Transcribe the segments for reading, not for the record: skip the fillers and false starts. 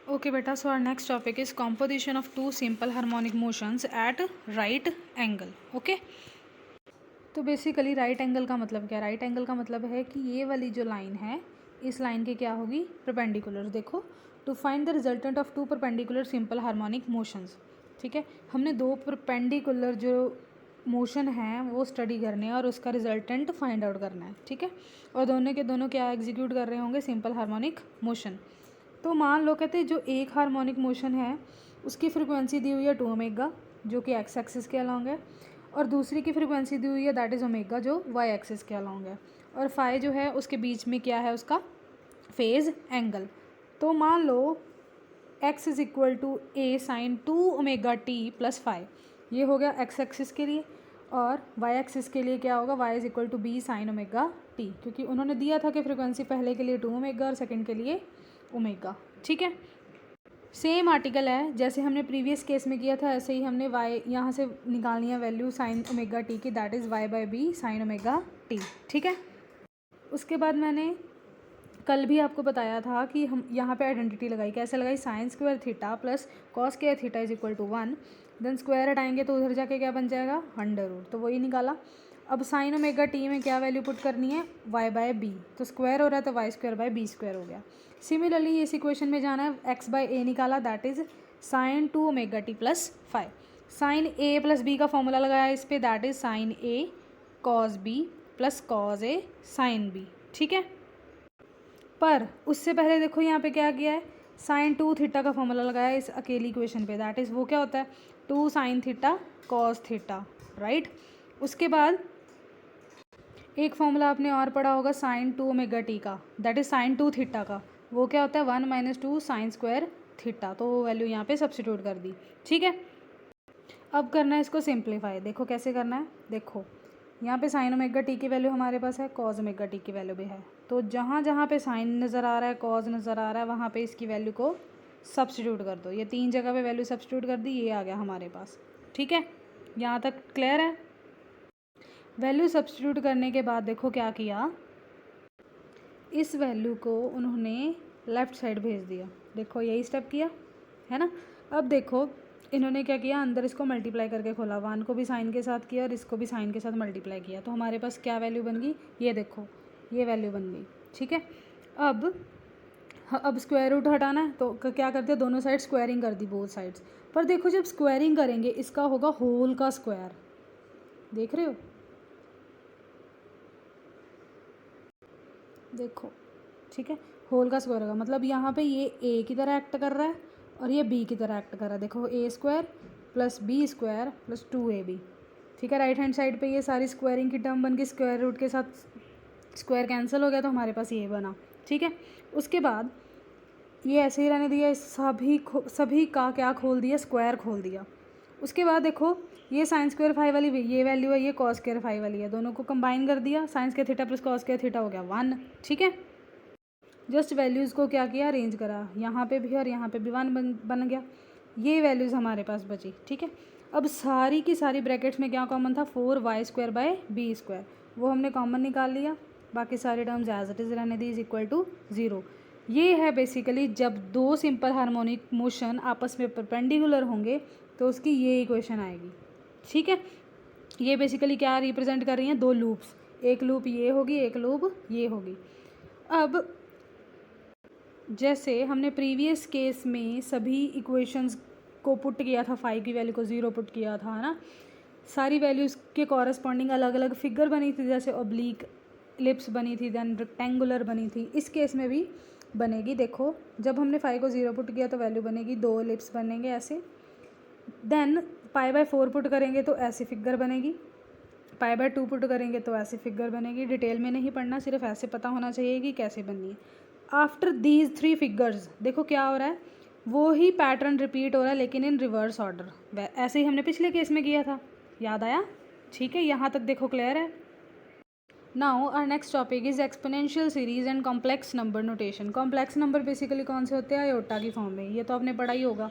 Okay beta, so our next topic is composition of two simple harmonic motions at right angle. Okay, तो basically right angle का मतलब क्या है? Right angle का मतलब है कि ये वाली जो लाइन है इस लाइन के क्या होगी, परपेंडिकुलर। देखो, to find the resultant of two perpendicular simple harmonic motions. ठीक है, हमने दो परपेंडिकुलर जो मोशन है वो स्टडी करने हैं और उसका रिजल्टेंट फाइंड आउट करना है। ठीक है, और दोनों के दोनों क्या एग्जीक्यूट कर रहे होंगे, सिंपल हार्मोनिक मोशन। तो मान लो कहते जो एक हार्मोनिक मोशन है उसकी फ्रिक्वेंसी दी हुई है 2 ओमेगा जो कि एक्स एक्सिस के अलॉन्ग है, और दूसरी की फ्रिक्वेंसी दी हुई है दैट इज़ ओमेगा जो वाई एक्सिस के अलॉन्ग है, और फाई जो है उसके बीच में क्या है, उसका फेज एंगल। तो मान लो x is equal to A sine 2 omega T plus five, ये हो गया एक्स एक्सिस के लिए, और वाई एक्सिस के लिए क्या होगा, y is equal to B sine omega T, क्योंकि उन्होंने दिया था कि फ्रिक्वेंसी पहले के लिए 2 ओमेगा और सेकंड के लिए ओमेगा। ठीक है, सेम आर्टिकल है जैसे हमने प्रीवियस केस में किया था, ऐसे ही हमने y यहाँ से निकालनी है वैल्यू साइन ओमेगा टी की, that is y by B sine omega T. ठीक है, उसके बाद मैंने कल भी आपको बताया था कि हम यहाँ पे आइडेंटिटी लगाई, कैसे लगाई, sine square theta plus cos square theta is equal to 1, then square हटाएंगे तो उधर जाके क्या बन जाएगा, अंडर रूट, तो वही निकाला। अब साइन ओमेगा टी में क्या वैल्यू पुट करनी है, y बाय बी, तो स्क्वायर हो रहा है तो Y square by B square हो गया। सिमिलरली इस इक्वेशन में जाना है, एक्स बाय ए निकाला, that is sine 2 omega T plus five, sine A plus B का फॉर्मूला लगाया इस पर, that is sine A cos B plus cos A sine B. ठीक है, पर उससे पहले देखो यहाँ पे क्या किया है, साइन 2 थीटा का फॉर्मूला लगाया इस अकेली इक्वेशन पे, दैट इज़ वो क्या होता है 2 sine theta cos theta, right. उसके बाद एक फॉर्मूला आपने और पढ़ा होगा साइन 2 ओमेगा टी का, दैट इज़ साइन 2 थीटा का, वो क्या होता है 1 माइनस 2 साइन स्क्वायर थीटा, तो वो वैल्यू यहाँ पे सब्सटीट्यूट कर दी। ठीक है, अब करना है इसको सिंप्लीफाई। देखो कैसे करना है, देखो यहाँ पे साइन ओमेगा टी की वैल्यू हमारे पास है, कॉज ओमेगा टी की वैल्यू भी है, तो जहाँ जहाँ पे साइन नज़र आ रहा है, कॉज नज़र आ रहा है, वहाँ पे इसकी वैल्यू को सब्सटीट्यूट कर दो। ये तीन जगह पे वैल्यू सब्सटीट्यूट कर दी, ये आ गया हमारे पास। ठीक है, यहाँ तक क्लियर है। वैल्यू सब्सटीट्यूट करने के बाद देखो क्या किया, इस वैल्यू को उन्होंने लेफ़्ट साइड भेज दिया। देखो यही स्टेप किया है ना। अब देखो इन्होंने क्या किया, अंदर इसको मल्टीप्लाई करके खोला, 1 को भी साइन के साथ किया और इसको भी साइन के साथ मल्टीप्लाई किया, तो हमारे पास क्या वैल्यू बन गई, ये देखो ये वैल्यू बन गई। ठीक है, अब स्क्वायर रूट हटाना है तो क्या करते हैं, दोनों साइड स्क्वायरिंग कर दी, बोथ साइड्स। पर देखो जब स्क्वायरिंग करेंगे इसका होगा होल का स्क्वायर, देख रहे हो, देखो। ठीक है, होल का स्क्वायर होगा, मतलब यहाँ पे ये ए की तरह एक्ट कर रहा है और ये बी की तरह एक्ट कर रहा है। देखो A square plus B square plus 2ab। ठीक है, राइट हैंड साइड पे ये सारी स्क्वायरिंग की टर्म बन गई, स्क्वायर रूट के साथ स्क्वायर कैंसिल हो गया तो हमारे पास ये बना। ठीक है, उसके बाद ये ऐसे ही रहने दिया, सभी का क्या खोल दिया, स्क्वायर खोल दिया। उसके बाद देखो ये साइन स्क्वायर फाइव वाली ये वैल्यू है, ये कॉस स्क्वायर फाइव वाली है, दोनों को कंबाइन कर दिया, sign square theta plus cos square theta हो गया 1। ठीक है, जस्ट वैल्यूज़ को क्या किया, अरेंज करा, यहाँ पे भी और यहाँ पे भी 1 बन गया, ये वैल्यूज़ हमारे पास बची। ठीक है, अब सारी की सारी ब्रैकेट्स में क्या कॉमन था, 4y square by B square, वो हमने कॉमन निकाल लिया, बाकी सारे टर्म्स एज इट इज़ रहने दी, इज इक्वल टू 0। ये है बेसिकली जब दो सिंपल हार्मोनिक मोशन आपस में परपेंडिकुलर होंगे तो उसकी ये इक्वेशन आएगी। ठीक है, ये बेसिकली क्या रिप्रेजेंट कर रही हैं, दो लूप्स, एक लूप ये होगी, एक लूप ये होगी। अब जैसे हमने प्रीवियस केस में सभी इक्वेशंस को पुट किया था, 5 की वैल्यू को 0 पुट किया था ना, सारी वैल्यूज़ के कॉरस्पॉन्डिंग अलग अलग फिगर बनी थी, जैसे ऑब्लिक लिप्स बनी थी, देन रेक्टेंगुलर बनी थी, इस केस में भी बनेगी। देखो जब हमने 5 को 0 पुट किया तो वैल्यू बनेगी, 2 लिप्स बनेंगे ऐसे, देन π/4 पुट करेंगे तो ऐसी फिगर बनेगी, π/2 पुट करेंगे तो ऐसी फिगर बनेगी। डिटेल में नहीं पढ़ना, सिर्फ ऐसे पता होना चाहिए कि कैसे बननी है। आफ्टर दीज 3 फिगर्स देखो क्या हो रहा है, वो ही पैटर्न रिपीट हो रहा है लेकिन इन रिवर्स ऑर्डर, ऐसे ही हमने पिछले केस में किया था, याद आया। ठीक है, यहाँ तक देखो क्लियर है। Now our next topic is exponential series and complex number notation. Complex number basically कौन से होते हैं, आयोटा की फॉर्म में, ये तो आपने पढ़ा ही होगा।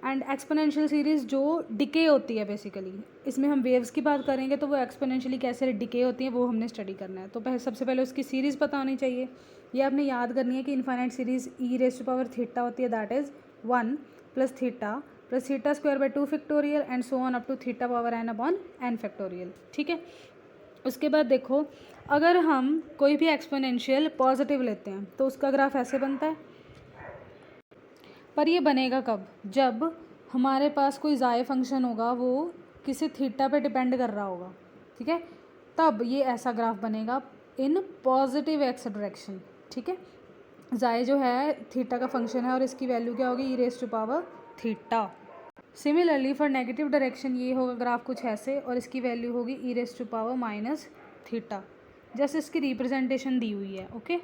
एंड एक्सपोनेंशियल सीरीज़ जो डिके होती है बेसिकली, इसमें हम वेव्स की बात करेंगे तो वो एक्सपोनेंशियली कैसे डिके होती हैं वो हमने स्टडी करना है। तो सबसे पहले उसकी सीरीज़ पता होनी चाहिए। ये आपने याद करनी है कि infinite series E raise to power theta होती है, that is 1 plus theta square by 2 factorial and so on up to theta power n upon n factorial. ठीक है, उसके बाद देखो, अगर हम कोई भी एक्सपोनेंशियल पॉजिटिव लेते हैं तो उसका ग्राफ ऐसे बनता है, पर ये बनेगा कब? जब हमारे पास कोई ज़ाय फंक्शन होगा वो किसी थीटा पे डिपेंड कर रहा होगा, ठीक है, तब ये ऐसा ग्राफ बनेगा इन पॉजिटिव एक्स डायरेक्शन। ठीक है, ज़ाय जो है थीटा का फंक्शन है और इसकी वैल्यू क्या होगी? E raise to power theta. Similarly for negative direction ये होगा ग्राफ कुछ ऐसे और इसकी वैल्यू होगी E raise to power minus theta, जैसे इसकी रिप्रेजेंटेशन दी हुई है। ओके,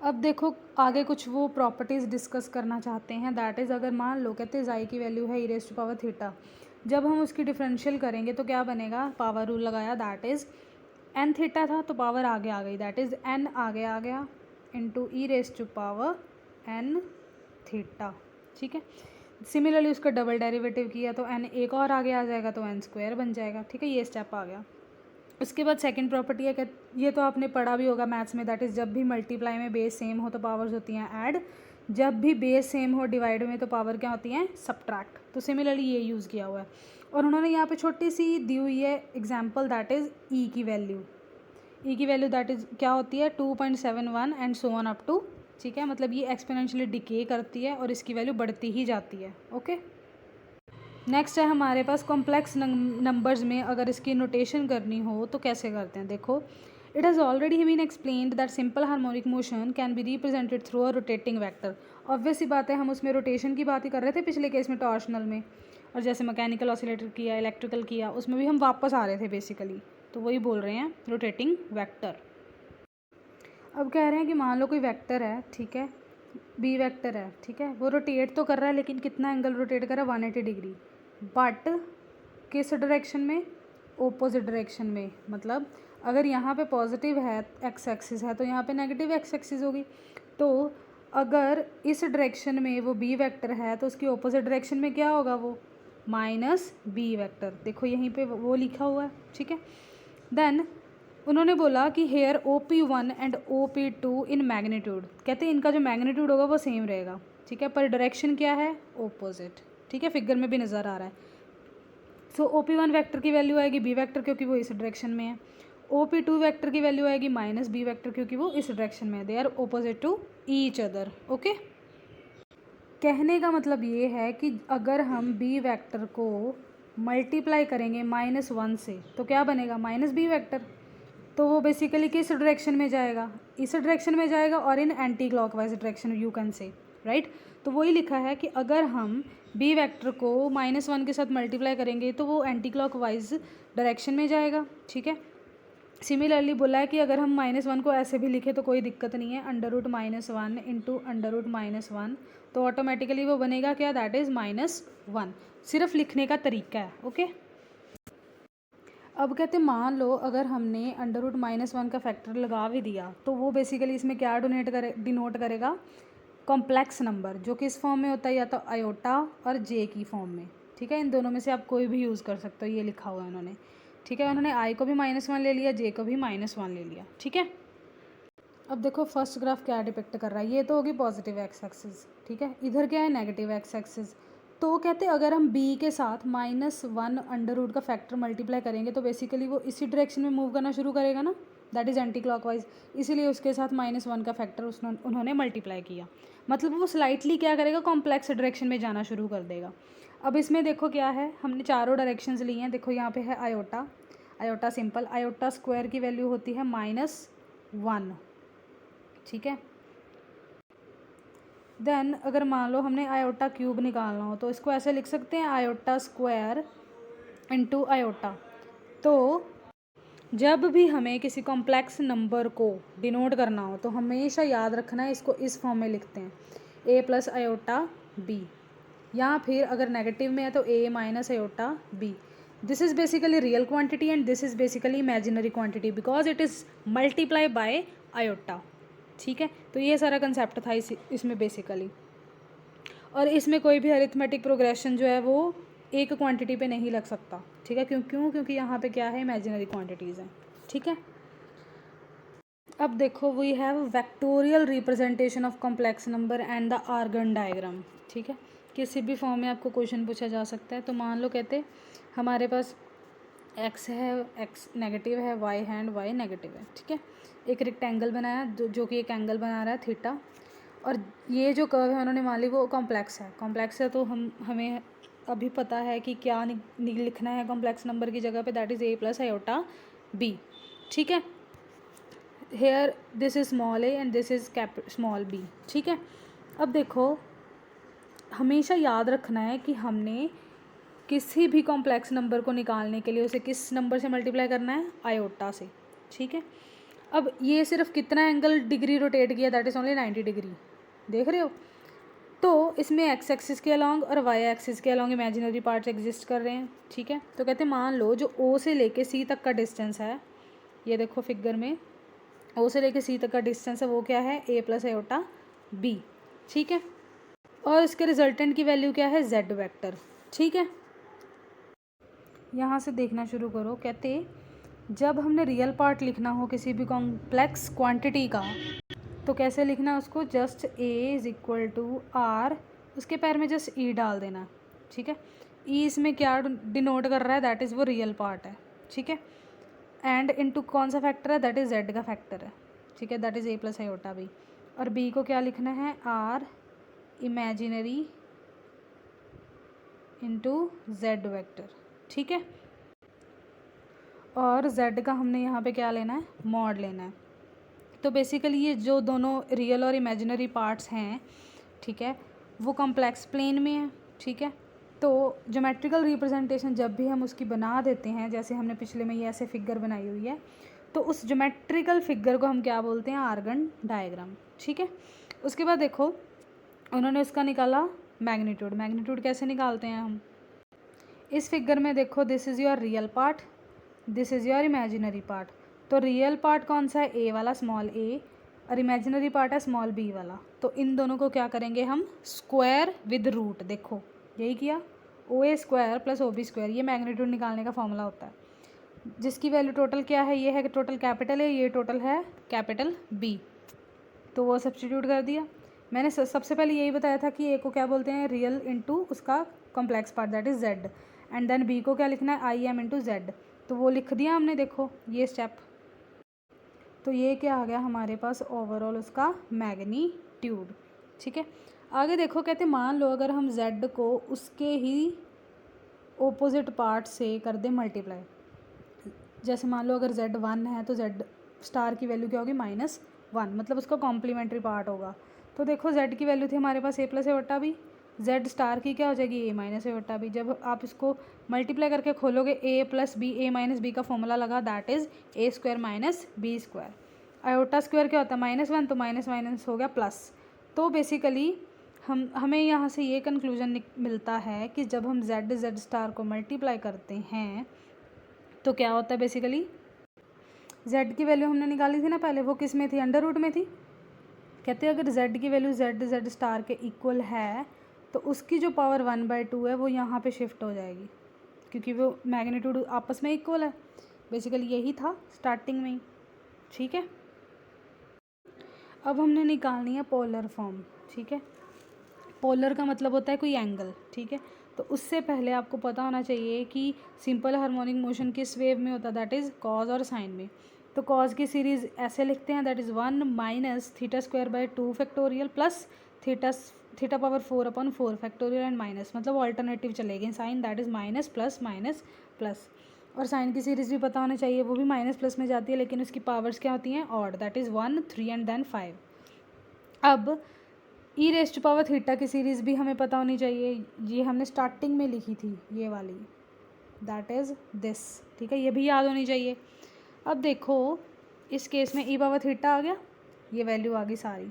अब देखो आगे कुछ वो प्रॉपर्टीज़ डिस्कस करना चाहते हैं, दैट इज़ अगर मान लो कहते हैं ज़ाई की वैल्यू है E raise to power theta, जब हम उसकी डिफरेंशियल करेंगे तो क्या बनेगा? पावर रूल लगाया, दैट इज़ एन थीटा था तो पावर आगे आ गई, दैट इज़ एन आगे आ गया into E raise to power N theta. ठीक है, सिमिलरली उसका डबल डेरिवेटिव किया तो एन एक और आगे आ जाएगा तो एन स्क्वायर बन जाएगा। ठीक है, ये स्टेप आ गया। उसके बाद सेकंड प्रॉपर्टी है, ये तो आपने पढ़ा भी होगा मैथ्स में, दैट इज़ जब भी मल्टीप्लाई में बेस सेम हो तो पावर्स होती हैं ऐड, जब भी बेस सेम हो डिवाइड में तो पावर क्या होती हैं? सब्ट्रैक्ट। तो सिमिलरली ये यूज़ किया हुआ है और उन्होंने यहाँ पे छोटी सी दी हुई है एग्जाम्पल, दैट इज़ ई की वैल्यू। ई की वैल्यू दैट इज़ क्या होती है? 2.71 and so on up to. ठीक है, मतलब ये एक्सपोनेंशियली डिके करती है और इसकी वैल्यू बढ़ती ही जाती है। ओके, नेक्स्ट है हमारे पास कॉम्प्लेक्स नंबर्स में अगर इसकी नोटेशन करनी हो तो कैसे करते हैं? देखो, it has already been explained that simple harmonic motion can be represented through a rotating vector. Obvious सी बात है, हम उसमें रोटेशन की बात ही कर रहे थे पिछले केस में टॉर्शनल में, और जैसे मैकेनिकल ऑसिलेटर किया, इलेक्ट्रिकल किया, उसमें भी हम वापस आ रहे थे बेसिकली, तो वही बोल रहे हैं रोटेटिंग वेक्टर। अब कह रहे हैं कि मान लो कोई वेक्टर है, ठीक है, बी वेक्टर है, ठीक है, वो रोटेट तो कर रहा है लेकिन कितना एंगल रोटेट कर रहा है? 180 डिग्री, बट किस डायरेक्शन में? ओपोजिट डायरेक्शन में। मतलब अगर यहाँ पे पॉजिटिव है एक्स एक्सिस है तो यहाँ पे नेगेटिव एक्स एक्सिस होगी। तो अगर इस डायरेक्शन में वो बी वेक्टर है तो उसकी ओपोजिट डायरेक्शन में क्या होगा? वो माइनस बी वेक्टर। देखो यहीं पे वो लिखा हुआ है। ठीक है, देन उन्होंने बोला कि hair OP1 and OP2 in magnitude, कहते हैं इनका जो मैग्नीट्यूड होगा वो सेम रहेगा। ठीक है, पर डायरेक्शन क्या है? ओपोजिट। ठीक है, फिगर में भी नज़र आ रहा है। सो OP1 वेक्टर की वैल्यू आएगी बी वेक्टर क्योंकि वो इस डायरेक्शन में है, OP2 वेक्टर की वैल्यू आएगी माइनस बी वेक्टर क्योंकि वो इस डायरेक्शन में है, they are opposite to each other. Okay, कहने का मतलब ये है कि अगर हम बी वेक्टर को मल्टीप्लाई करेंगे -1 से तो क्या बनेगा? Minus B vector. तो वो बेसिकली किस डायरेक्शन में जाएगा? इस डायरेक्शन में जाएगा और in anticlockwise direction, you can say, right. तो वही लिखा है कि अगर हम बी वेक्टर को -1 के साथ मल्टीप्लाई करेंगे तो वो एंटी क्लॉकवाइज डायरेक्शन में जाएगा। ठीक है, सिमिलरली बोला है कि अगर हम -1 को ऐसे भी लिखें तो कोई दिक्कत नहीं है, √-1 इंटू √-1, तो ऑटोमेटिकली वो बनेगा क्या? That is -1। सिर्फ लिखने का तरीका है। ओके, अब कहते मान लो अगर हमने √-1 का फैक्टर लगा भी दिया तो वो बेसिकली इसमें क्या डिनोट करेगा? कॉम्प्लेक्स नंबर, जो कि इस फॉर्म में होता है या तो आयोटा और जे की फॉर्म में। ठीक है, इन दोनों में से आप कोई भी यूज़ कर सकते हो, ये लिखा हुआ है उन्होंने। ठीक है, उन्होंने आई को भी -1 ले लिया, जे को भी -1 ले लिया। ठीक है, अब देखो फर्स्ट ग्राफ क्या डिपिक्ट कर रहा है, ये तो होगी पॉजिटिव एक्स एक्सिस। ठीक है, इधर क्या है? Negative x axis. तो कहते हैं अगर हम बी के साथ -1 अंडर रूट का फैक्टर मल्टीप्लाई करेंगे तो बेसिकली वो इसी डायरेक्शन में मूव करना शुरू करेगा ना, दैट इज़ एंटी क्लॉकवाइज, इसीलिए उसके साथ -1 का फैक्टर उन्होंने मल्टीप्लाई किया। मतलब वो स्लाइटली क्या करेगा? कॉम्प्लेक्स डायरेक्शन में जाना शुरू कर देगा। अब इसमें देखो क्या है, हमने चारों डायरेक्शंस ली हैं। देखो यहाँ पे है iota, iota simple, iota square की वैल्यू होती है -1। ठीक है, देन अगर मान लो हमने आयोटा क्यूब निकालना हो तो इसको ऐसे लिख सकते हैं, आयोटा स्क्वायर इंटू आयोटा। तो जब भी हमें किसी कॉम्प्लेक्स नंबर को डिनोट करना हो तो हमेशा याद रखना है, इसको इस फॉर्म में लिखते हैं, a प्लस आयोटा b, या फिर अगर नेगेटिव में है तो a minus iota b। This is basically real quantity and this is basically imaginary quantity because it is multiply by iota. ठीक है, तो ये सारा कंसेप्ट था इसमें बेसिकली। और इसमें कोई भी अरिथमेटिक प्रोग्रेशन जो है वो एक क्वांटिटी पे नहीं लग सकता, ठीक है। क्योंकि यहाँ पे क्या है, इमेजिनरी क्वांटिटीज़ हैं, ठीक है। अब देखो, we have vectorial representation of complex number and the Argand diagram, ठीक है। किसी भी फॉर्म में आपको क्वेश्चन पूछा जा सकता है। तो मान लो कहते हमारे पास एक्स है, एक्स नेगेटिव है, वाई है एंड वाई नेगेटिव है, ठीक है। एक रेक्टेंगल बनाया जो कि एक एंगल बना रहा है थीटा, और ये जो कर्व है उन्होंने मान ली वो कॉम्प्लेक्स है। तो हमें अभी पता है कि क्या लिखना है कॉम्प्लेक्स नंबर की जगह पे, that is a plus iota b, ठीक है। Here this is small a and this is small b, ठीक है। अब देखो, हमेशा याद रखना है कि हमने किसी भी कॉम्प्लेक्स नंबर को निकालने के लिए उसे किस नंबर से मल्टीप्लाई करना है, आयोटा से, ठीक है। अब ये सिर्फ कितना एंगल डिग्री रोटेट किया, दैट इज़ ओनली 90 डिग्री, देख रहे हो। तो इसमें एक्स एक्सिस के अलॉन्ग और वाई एक्सिस के अलॉन्ग इमेजिनरी पार्ट्स एग्जिस्ट कर रहे हैं, ठीक है। तो कहते हैं मान लो जो ओ से लेके सी तक का डिस्टेंस है, ये देखो फिगर में ओ से लेके सी तक का डिस्टेंस है, वो क्या है, a प्लस आयोटा b, ठीक है। और इसके रिजल्टेंट की वैल्यू क्या है, z वेक्टर, ठीक है। यहाँ से देखना शुरू करो, कहते जब हमने रियल पार्ट लिखना हो किसी भी कॉम्प्लेक्स क्वांटिटी का, तो कैसे लिखना है उसको, just a is equal to r, उसके पैर में जस्ट e डाल देना, ठीक है। e इसमें क्या डिनोट कर रहा है, दैट इज़ वो रियल पार्ट है, ठीक है। एंड इनटू कौन सा फैक्टर है, दैट इज़ z का फैक्टर है, ठीक है, that is a plus iota b। और b को क्या लिखना है, r imaginary into z vector, ठीक है। और z का हमने यहाँ पे क्या लेना है, मॉड लेना है। तो बेसिकली ये जो दोनों रियल और इमेजिनरी पार्ट्स हैं, ठीक है, वो कॉम्प्लेक्स प्लेन में है, ठीक है। तो ज्योमेट्रिकल रिप्रेजेंटेशन जब भी हम उसकी बना देते हैं, जैसे हमने पिछले में ये ऐसे फिगर बनाई हुई है, तो उस ज्योमेट्रिकल फिगर को हम क्या बोलते हैं, आर्गन डायग्राम, ठीक है। उसके बाद देखो, उन्होंने उसका निकाला मैग्नीट्यूड कैसे निकालते हैं हम, इस फिगर में देखो, this is your real part, this is your imaginary part. तो रियल पार्ट कौन सा है, ए वाला स्मॉल ए, और इमेजिनरी पार्ट है स्मॉल बी वाला। तो इन दोनों को क्या करेंगे हम, स्क्वायर विद रूट, देखो यही किया, O A square plus O B square, ये मैग्नीट्यूड निकालने का फॉर्मूला होता है, जिसकी वैल्यू टोटल क्या है, ये है टोटल कैपिटल है, ये टोटल है कैपिटल बी। तो वो सब्स्टिट्यूट कर दिया। मैंने सबसे पहले यही बताया था कि ए को क्या बोलते हैं, रियल इंटू उसका complex part that is Z, and then B को क्या लिखना है, आई एम इंटू जेड। तो वो लिख दिया हमने, देखो ये स्टेप। तो ये क्या आ गया हमारे पास, ओवरऑल उसका मैग्नीट्यूड, ठीक है। आगे देखो, कहते मान लो अगर हम z को उसके ही ओपोजिट पार्ट से कर दें मल्टीप्लाई, जैसे मान लो अगर z 1 है तो z स्टार की वैल्यू क्या होगी, -1, मतलब उसका कॉम्प्लीमेंट्री पार्ट होगा। तो देखो z की वैल्यू थी हमारे पास a प्लस ए बट्टा बी, z स्टार की क्या हो जाएगी, a माइनस ए बट्टा बी। जब आप इसको मल्टीप्लाई करके खोलोगे, a plus B, a minus B का फॉर्मूला लगा, that is a square minus B square. Iota square क्या होता है, -1, तो माइनस माइनस हो गया प्लस। तो बेसिकली हमें यहाँ से ये कंक्लूजन मिलता है कि जब हम z स्टार को मल्टीप्लाई करते हैं तो क्या होता है, बेसिकली z की वैल्यू हमने निकाली थी ना पहले, वो किस में थी, अंडर रूट में थी। कहते हैं अगर z की वैल्यू z स्टार के इक्वल है तो उसकी जो पावर 1/2 है वो यहाँ पे शिफ्ट हो जाएगी, क्योंकि वो मैग्नीट्यूड आपस में इक्वल है। बेसिकली यही था स्टार्टिंग में ही, ठीक है। अब हमने निकालनी है पोलर फॉर्म, ठीक है। पोलर का मतलब होता है कोई एंगल, ठीक है। तो उससे पहले आपको पता होना चाहिए कि सिंपल हार्मोनिक मोशन किस वेव में होता है, दैट इज़ कॉज और साइन में। तो कॉज की सीरीज़ ऐसे लिखते हैं, that is 1 minus theta square by 2 factorial plus theta power 4/4 factorial and minus, मतलब ऑल्टरनेटिव चलेगी sine, that is minus plus minus plus. और साइन की सीरीज़ भी पता होना चाहिए, वो भी माइनस प्लस में जाती है, लेकिन उसकी पावर्स क्या होती हैं, odd, that is 1, 3 and then 5। अब ई रेस्ट पावर थीटा की सीरीज़ भी हमें पता होनी चाहिए, ये हमने स्टार्टिंग में लिखी थी ये वाली, दैट इज़ दिस, ठीक है, ये भी याद होनी चाहिए। अब देखो इस केस में ई पावर थीटा आ गया, ये वैल्यू आ गई सारी।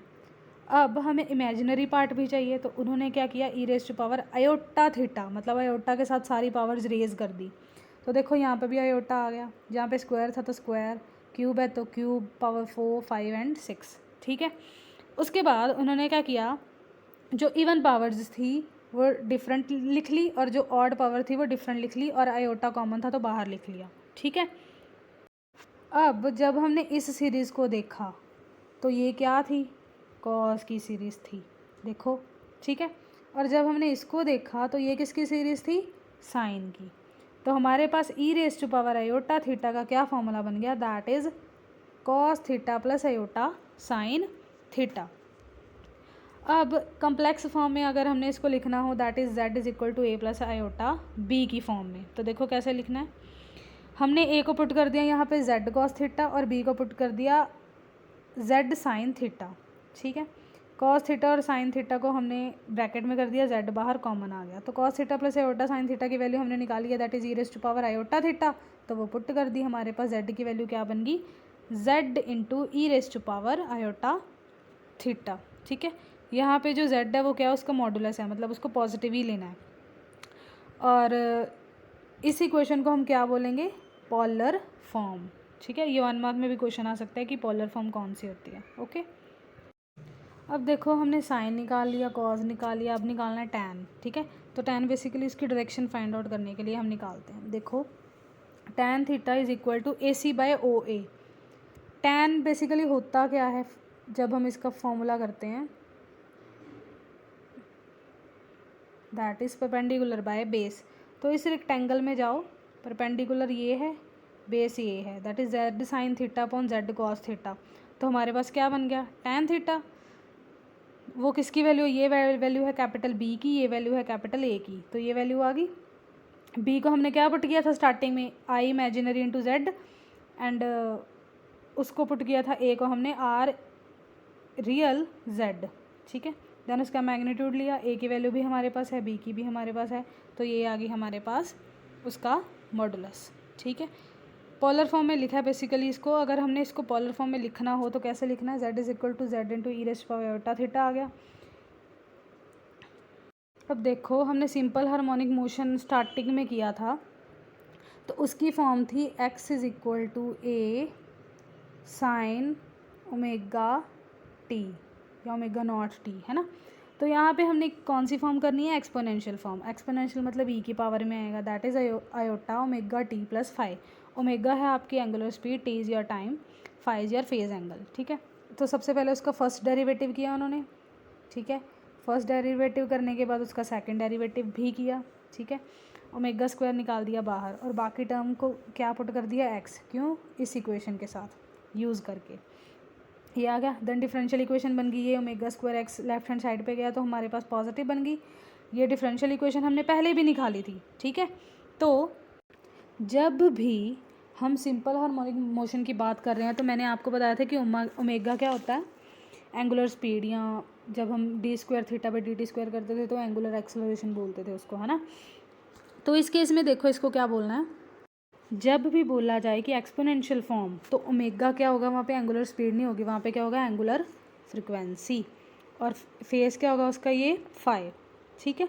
अब हमें इमेजिनरी पार्ट भी चाहिए, तो उन्होंने क्या किया, ई रेस्ट पावर आयोटा थीटा, मतलब आयोटा के साथ सारी पावर्स रेज कर दी। तो देखो यहाँ पे भी आयोटा आ गया, जहाँ पे स्क्वायर था तो स्क्वायर, क्यूब है तो क्यूब, पावर 4, 5 एंड 6, ठीक है। उसके बाद उन्होंने क्या किया, जो इवन पावर्स थी वो डिफरेंट लिख ली और जो ऑड पावर थी वो डिफरेंट लिख ली, और आयोटा कॉमन था तो बाहर लिख लिया, ठीक है। अब जब हमने इस सीरीज़ को देखा तो ये क्या थी, कॉस की सीरीज़ थी, देखो, ठीक है। और जब हमने इसको देखा तो ये किसकी सीरीज़ थी, साइन की। तो हमारे पास e raise to power iota theta का क्या फॉर्मूला बन गया, that is cos theta plus iota sine theta. अब कम्प्लेक्स फॉर्म में अगर हमने इसको लिखना हो, that is z is equal to a plus iota b की फॉर्म में, तो देखो कैसे लिखना है। हमने ए को पुट कर दिया यहाँ पे जेड कॉस थीटा और बी को पुट कर दिया जेड साइन थीटा, ठीक है। कॉस थीटा और साइन थीटा को हमने ब्रैकेट में कर दिया, जेड बाहर कॉमन आ गया, तो cos theta plus iota sine theta की वैल्यू हमने निकाली है, that is E raise to power iota theta, तो वो पुट कर दी, हमारे पास जेड की वैल्यू क्या बन गई, Z into E raise to power iota theta, ठीक है। यहाँ पे जो जेड है वो क्या है, उसका मॉडुलस है, मतलब उसको पॉजिटिव ही लेना है। और इस इक्वेशन को हम क्या बोलेंगे, पोलर फॉर्म, ठीक है। ये 1 मार्क में भी क्वेश्चन आ सकता है कि पोलर फॉर्म कौन सी होती है, ओके। अब देखो हमने साइन निकाल लिया, कॉज निकाल लिया, अब निकालना है टैन, ठीक है। तो टैन बेसिकली इसकी डायरेक्शन फाइंड आउट करने के लिए हम निकालते हैं। देखो tan theta is equal to A C by O A. Tan basically होता क्या है, जब हम इसका फॉर्मूला करते हैं, that is perpendicular by base. तो इस रेक्टेंगल में जाओ, परपेंडिकुलर ये है, बेस ये है, that is Z sine theta upon Z cos theta. तो हमारे पास क्या बन गया, टैन थीटा। वो किसकी वैल्यू, ये वैल्यू है कैपिटल बी की, ये वैल्यू है कैपिटल ए की, तो ये वैल्यू आ गई। बी को हमने क्या पुट किया था स्टार्टिंग में, आई इमेजिनरी इंटू जेड, एंड उसको पुट किया था ए को हमने आर रियल जेड, ठीक है। देन उसका मैग्नीट्यूड लिया, ए की वैल्यू भी हमारे पास है, बी की भी हमारे पास है, तो ये आ गई हमारे पास उसका मॉडुलस, ठीक है। पोलर फॉर्म में लिखा है बेसिकली इसको। अगर हमने इसको पोलर फॉर्म में लिखना हो तो कैसे लिखना है, z is equal to z into E raise power iota theta आ गया। अब देखो हमने सिंपल हार्मोनिक मोशन स्टार्टिंग में किया था, तो उसकी फॉर्म थी X is equal to A sine omega T या ओमेगा नॉट टी, है ना। तो यहाँ पे हमने कौन सी फॉर्म करनी है, एक्सपोनेंशियल फॉर्म। एक्सपोनेंशियल मतलब ई की पावर में आएगा, that is iota omega T plus five. Omega है आपकी angular speed, T is your time, five is your phase angle, ठीक है। तो सबसे पहले उसका फर्स्ट डेरिवेटिव किया उन्होंने, ठीक है। फर्स्ट डेरिवेटिव करने के बाद उसका सेकंड डेरिवेटिव भी किया, ठीक है। ओमेगा स्क्वायर निकाल दिया बाहर और बाकी टर्म को क्या पुट कर दिया, एक्स, क्यों, इस इक्वेशन के साथ यूज़ करके ये आ गया। देन डिफरेंशियल इक्वेशन बन गई, ये omega square x left hand side पे गया तो हमारे पास पॉजिटिव बन गई। ये डिफरेंशियल इक्वेशन हमने पहले भी निकाली थी, ठीक है। तो जब भी हम सिंपल हार्मोनिक मोशन की बात कर रहे हैं तो मैंने आपको बताया था कि ओमेगा क्या होता है, एंगुलर स्पीड, या जब हम D square theta by D T square करते थे तो एंगुलर एक्सेलरेशन बोलते थे उसको, है ना। तो इस केस में देखो इसको क्या बोलना है, जब भी बोला जाए कि एक्सपोनेंशियल फॉर्म, तो ओमेगा क्या होगा, वहाँ पे एंगुलर स्पीड नहीं होगी, वहाँ पे क्या होगा, एंगुलर फ्रिक्वेंसी, और फेस क्या होगा उसका, ये फाइव, ठीक है।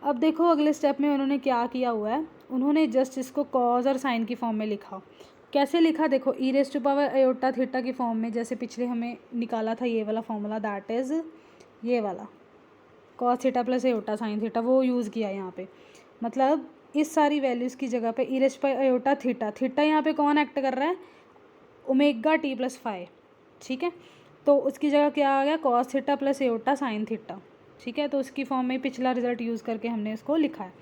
अब देखो अगले स्टेप में उन्होंने क्या किया हुआ है, उन्होंने जस्ट इसको कॉज और साइन की फॉर्म में लिखा। कैसे लिखा, देखो e raise to power iota theta की फॉर्म में, जैसे पिछले हमें निकाला था ये वाला फॉर्मूला, दैट इज़ ये वाला cos theta plus iota sine theta, वो यूज़ किया यहाँ पे। मतलब इस सारी वैल्यूज़ की जगह पे e raise to power iota theta, theta यहाँ पे कौन एक्ट कर रहा है, ओमेगा टी प्लस फाइव, ठीक है। तो उसकी जगह क्या आ गया, cos theta plus iota sine theta, ठीक है। तो उसकी फॉर्म में पिछला रिजल्ट यूज़ करके हमने इसको लिखा है।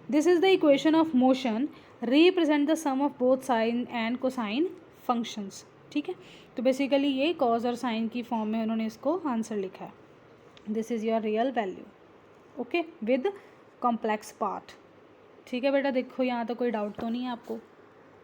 This is the equation of motion represent the sum of both sine and cosine functions, ठीक है। तो बेसिकली ये कॉज और साइन की फॉर्म में उन्होंने इसको आंसर लिखा है। This is your real value, okay, with complex part, ठीक है बेटा। देखो यहाँ तो कोई डाउट तो नहीं है आपको।